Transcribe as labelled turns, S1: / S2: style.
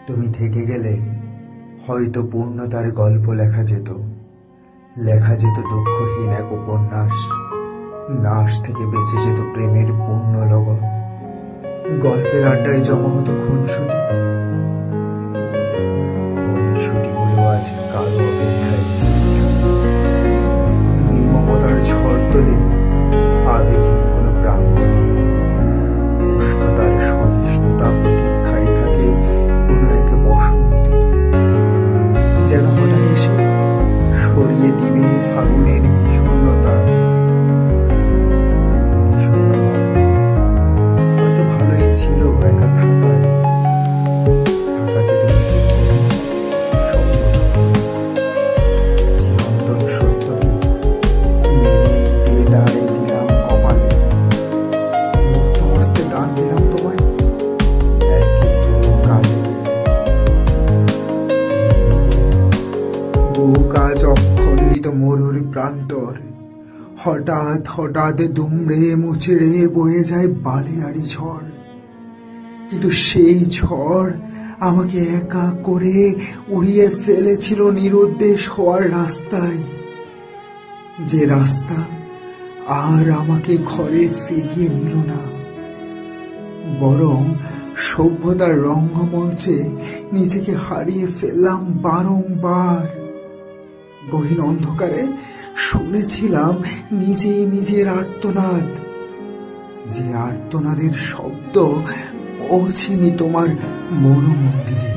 S1: তুমি থেকে গেলে হয়তো পূর্ণতার গল্প লেখা যেত, দুঃখহীন এক উপন্যাস। নাশ থেকে বেঁচে যেত প্রেমের পূর্ণ লগন। গল্পের আড্ডায় জমা হতো খুনসুটিগুলো আজ কারো অপেক্ষায় চেয়ে থাকে। নির্মমতার ঝড় তোলে আবেগহীন কোনো প্রাঙ্গণে। উষ্ণতার সহিষ্ণুতা প্রতীক্ষায় থাকে কোনো এক বসন্তের, যেন হঠাৎ এসে সরিয়ে দিবে ফাগুনের বিষণ্ণতা। হয়তো ভালোই ছিল একা থাকায়, থাকা যেত নিজের মনে, স্বপ্ন চিরন্তন সত্যকে মেনে নিতে দায় দিলাম কপালে। মুক্ত হস্তে দান দিলাম তোমায় এক বুক আবেগের। বুক আজ অখণ্ডিত মরুর প্রান্তর। হঠাৎ হঠাৎ দুমড়ে মুচড়ে বয়ে যায় বালিয়াড়ি ঝড়। কিন্তু সেই ঝড় আমাকে একা করে উড়িয়ে ফেলেছিল নিরুদ্দেশ হওয়ার রাস্তায়, যে রাস্তা আর আমাকে ঘরে ফিরিয়ে নিল না, বরং সভ্যতার রঙ্গমঞ্চে নিজেকে হারিয়ে ফেললাম বারংবার। গহীন অন্ধকারে শুনেছিলাম নিজের আর্তনাদ, যে আর্তনাদের শব্দ পৌঁছেনি তোমার মনোমন্দিরে।